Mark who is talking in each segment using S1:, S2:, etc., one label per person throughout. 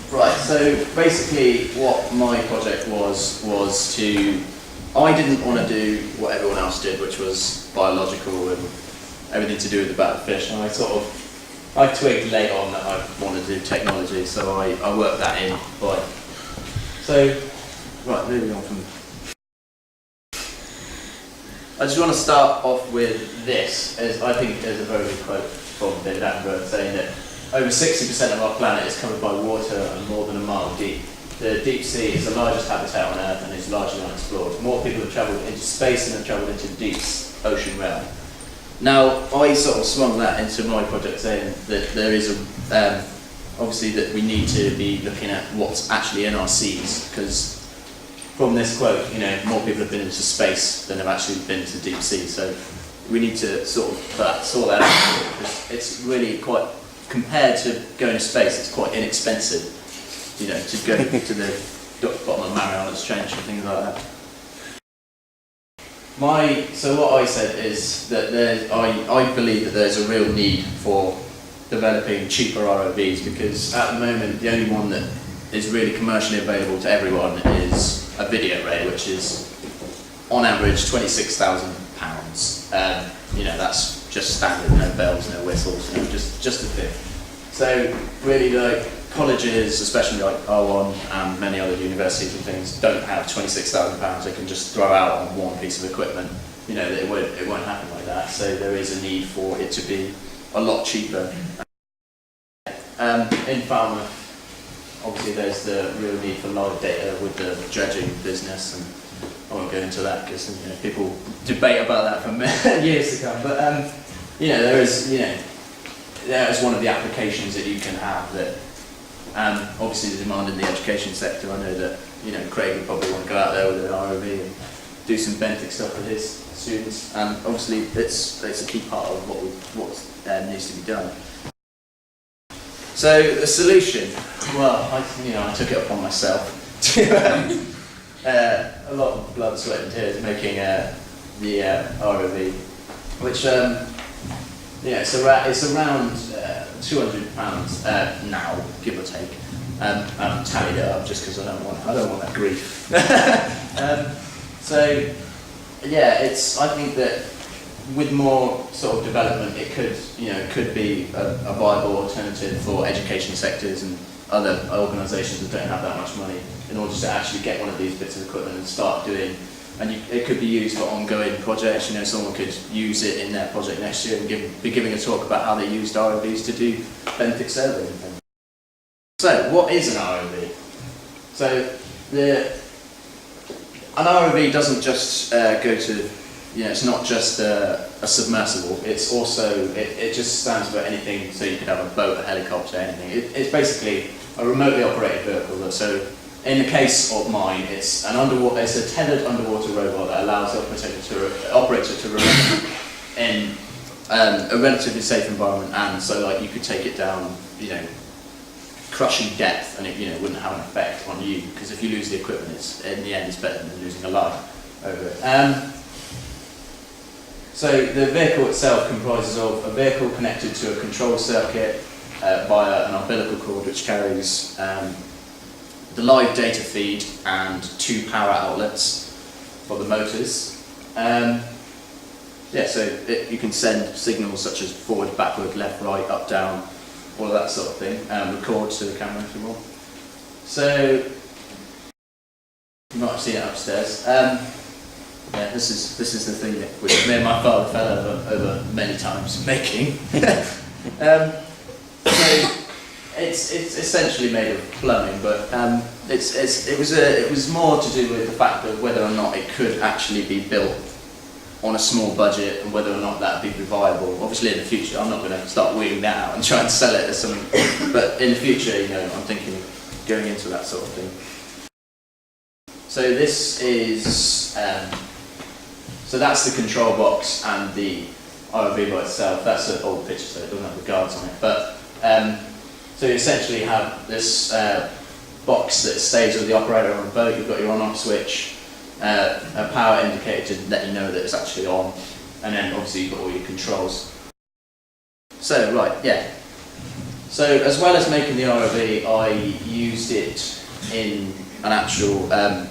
S1: Right, so basically what my project was to, I didn't want to do what everyone else did, which was biological and everything to do with the battered fish, and I twigged late on that I wanted to do technology, so I worked that in. Right. So, right, moving on from... I just want to start off with this, as I think there's a very good quote from David Attenborough saying that over 60% of our planet is covered by water and more than a mile deep. The deep sea is the largest habitat on Earth and is largely unexplored. More people have travelled into space than have travelled into the deep ocean realm. Now, I sort of swung that into my project saying that there is obviously that we need to be looking at what's actually in our seas, because from this quote, more people have been into space than have actually been to deep sea, so we need to sort that out, because it's really quite, compared to going to space, it's quite inexpensive, to go to the bottom of Mariana's Trench and things like that. So what I said is that I believe that there's a real need for developing cheaper ROVs, because at the moment the only one that is really commercially available to everyone is a video ray, which is on average £26,000. That's just standard, no bells, no whistles, just a thing. So really, like colleges, especially like R1 and many other universities and things, don't have £26,000 they can just throw out on one piece of equipment. It won't happen like that. So there is a need for it to be a lot cheaper. In pharma, obviously there's the real need for live data with the dredging business, and I won't go into that because people debate about that for years to come. But there is one of the applications that you can have that. Obviously the demand in the education sector, I know that Craig would probably want to go out there with an ROV and do some benthic stuff with his students, and obviously it's a key part of what needs to be done. So the solution, well, I took it upon myself to a lot of blood, sweat and tears making the ROV, which it's around £200 now, give or take. I haven't tallied it up just because I don't want that grief. I think that with more sort of development, it could be a viable alternative for education sectors and other organisations that don't have that much money, in order to actually get one of these bits of equipment and start doing. And it could be used for ongoing projects. Someone could use it in their project next year and be giving a talk about how they used ROVs to do benthic surveying. So, what is an ROV? So, an ROV doesn't just go to, it's not just a submersible. It's also, it just stands for anything. So you could have a boat, a helicopter, anything. It's basically a remotely operated vehicle. So, in the case of mine, it's a tethered underwater robot that allows the operator to remain in a relatively safe environment, and so you could take it down, crushing depth, and it wouldn't have an effect on you, because if you lose the equipment, in the end it's better than losing a life over it. So the vehicle itself comprises of a vehicle connected to a control circuit via an umbilical cord, which carries the live data feed and 2 power outlets for the motors. So you can send signals such as forward, backward, left, right, up, down, all of that sort of thing, record to the camera if you want. So, you might have seen it upstairs. This is the thing that me and my father fell over many times making. It's essentially made of plumbing, but it was more to do with the fact of whether or not it could actually be built on a small budget, and whether or not that would be viable. Obviously in the future, I'm not going to start weeding that out and try and sell it as something, but in the future, I'm thinking of going into that sort of thing. So this is, so that's the control box and the ROV by itself. That's an old picture, so it doesn't have the guards on it, but so you essentially have this box that stays with the operator on the boat. You've got your on-off switch, a power indicator to let you know that it's actually on, and then obviously you've got all your controls. So, right, yeah. So as well as making the ROV, I used it in an actual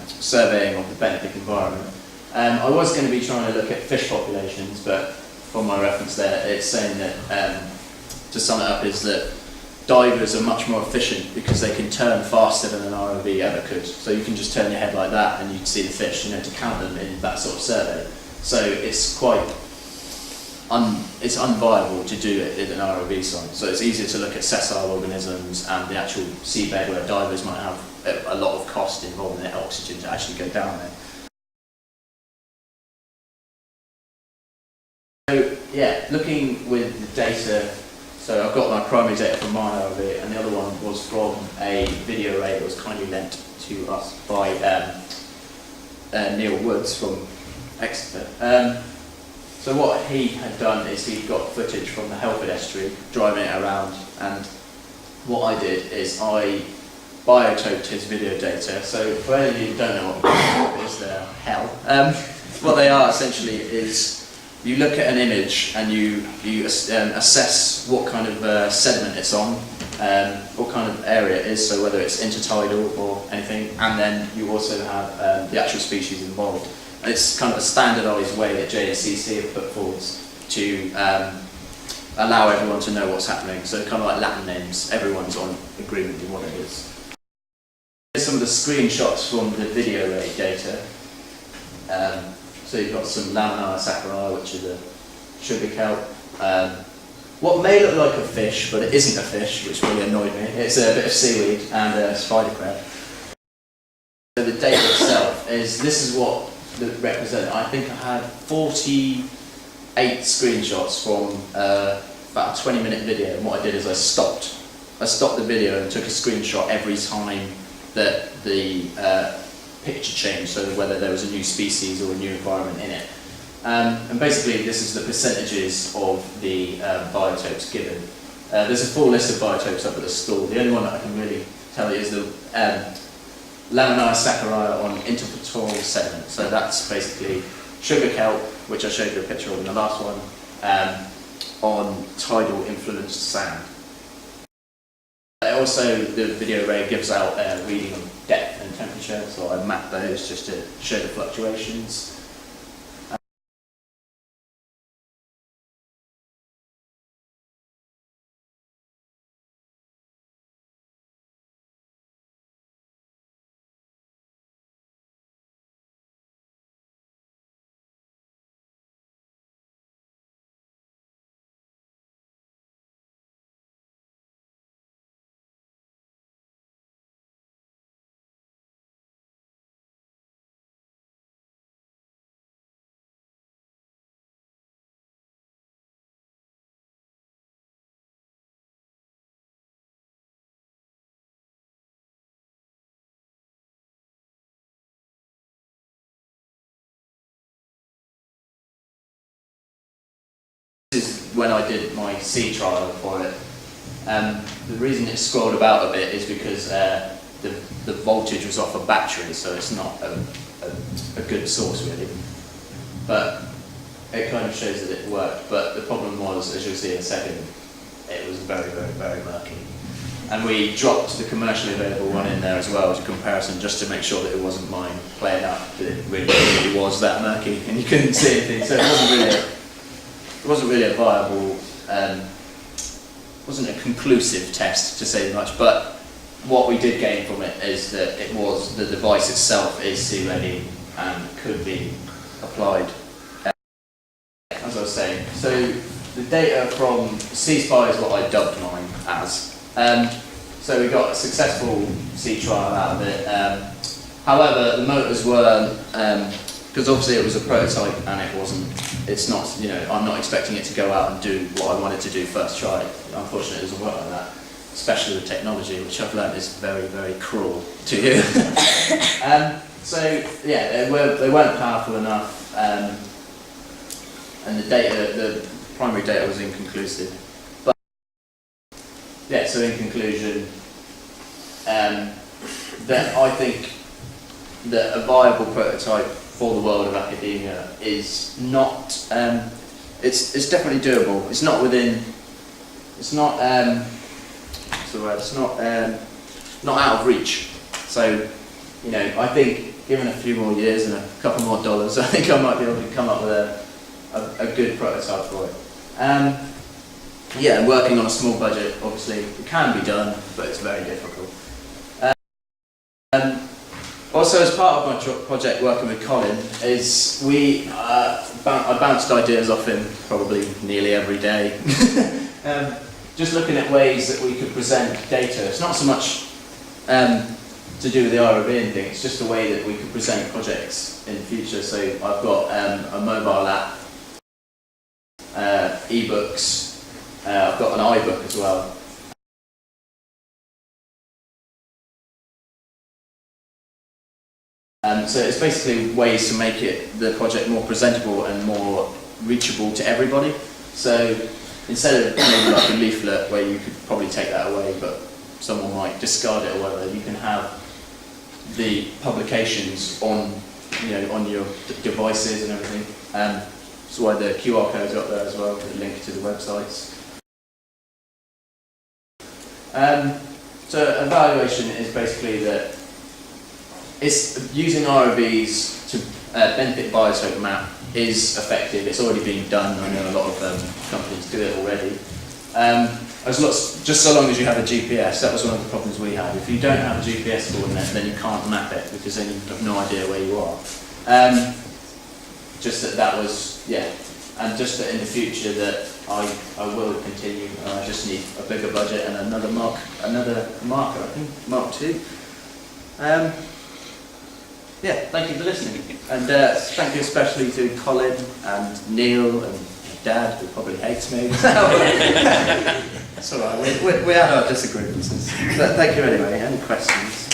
S1: surveying of the benthic environment. I was going to be trying to look at fish populations, but from my reference there, it's saying that, to sum it up, is that divers are much more efficient because they can turn faster than an ROV ever could. So you can just turn your head like that and you'd see the fish, to count them in that sort of survey. So it's quite it's unviable to do it in an ROV site. So it's easier to look at sessile organisms and the actual seabed where divers might have a lot of cost involved in their oxygen to actually go down there. So yeah, looking with the data, so I've got my primary data from my ROV and the other one was from a video array that was kindly lent to us by Neil Woods from Exeter. So what he had done is he got footage from the Helford estuary, driving it around, and what I did is I biotoped his video data. So for any of you who don't know what a biotope is, they're hell. What they are essentially is you look at an image and you assess what kind of sediment it's on, what kind of area it is, so whether it's intertidal or anything, and then you also have the actual species involved. And it's kind of a standardised way that JSCC have put forward to allow everyone to know what's happening. So kind of like Latin names, everyone's on agreement with what it is. Here's some of the screenshots from the video array data. So you've got some laminae saccharia, which is a sugar kelp. What may look like a fish, but it isn't a fish, which really annoyed me. It's a bit of seaweed and a spider crab. So the data itself is, this is what the represent. I think I had 48 screenshots from about a 20-minute video, and what I did is I stopped the video and took a screenshot every time that the picture changed, so whether there was a new species or a new environment in it. And basically this is the percentages of the biotopes given. There's a full list of biotopes up at the stall. The only one that I can really tell you is the laminae saccharia on interphotoral sediment. So that's basically sugar kelp, which I showed you a picture of in the last one, on tidal influenced sand. Also, the video array gives out reading of depth and temperature, so I mapped those just to show the fluctuations. This is when I did my sea trial for it. The reason it scrolled about a bit is because the voltage was off a battery, so it's not a good source really. But it kind of shows that it worked. But the problem was, as you'll see in a second, it was very, very, very murky. And we dropped the commercially available one in there as well as a comparison, just to make sure that it wasn't mine playing up, that it really was that murky and you couldn't see anything. So it wasn't really a viable, wasn't a conclusive test to say much, but what we did gain from it is that the device itself is sea ready and could be applied. As I was saying, so the data from Sea Spy is what I dubbed mine as. So we got a successful sea trial out of it. However, the motors were, because obviously it was a prototype and it's not, I'm not expecting it to go out and do what I wanted to do first try. Unfortunately, it doesn't work like that, especially with technology, which I've learned is very, very cruel to you. So yeah, they weren't powerful enough, and the primary data was inconclusive. But yeah, so in conclusion, that I think that a viable prototype for the world of academia is not, it's definitely doable. It's not So it's not out of reach. So, you know, I think given a few more years and a couple more dollars, I think I might be able to come up with a good prototype for it. Yeah, working on a small budget, obviously, it can be done, but it's very difficult. Also, as part of my project working with Colin, is I bounced ideas off him probably nearly every day. Just looking at ways that we could present data. It's not so much to do with the IRB thing, it's just a way that we could present projects in the future. So I've got a mobile app, ebooks, I've got an iBook as well. So it's basically ways to make the project more presentable and more reachable to everybody. So instead of maybe like a leaflet where you could probably take that away, but someone might discard it or whatever, you can have the publications on, you know, on your devices and everything. That's why the QR code's up there as well, the link to the websites. So evaluation is basically that it's using ROVs to benefit Biotope Map is effective. It's already being done. I know a lot of companies do it already. Just so long as you have a GPS, that was one of the problems we had. If you don't have a GPS coordinate, then you can't map it because then you have no idea where you are. Just that was, yeah, and just that in the future that I will continue. I just need a bigger budget and another marker, I think, Mark 2. Yeah, thank you for listening. And thank you especially to Colin and Neil and Dad, who probably hates me. It's alright, we had our disagreements. But thank you anyway. Any questions?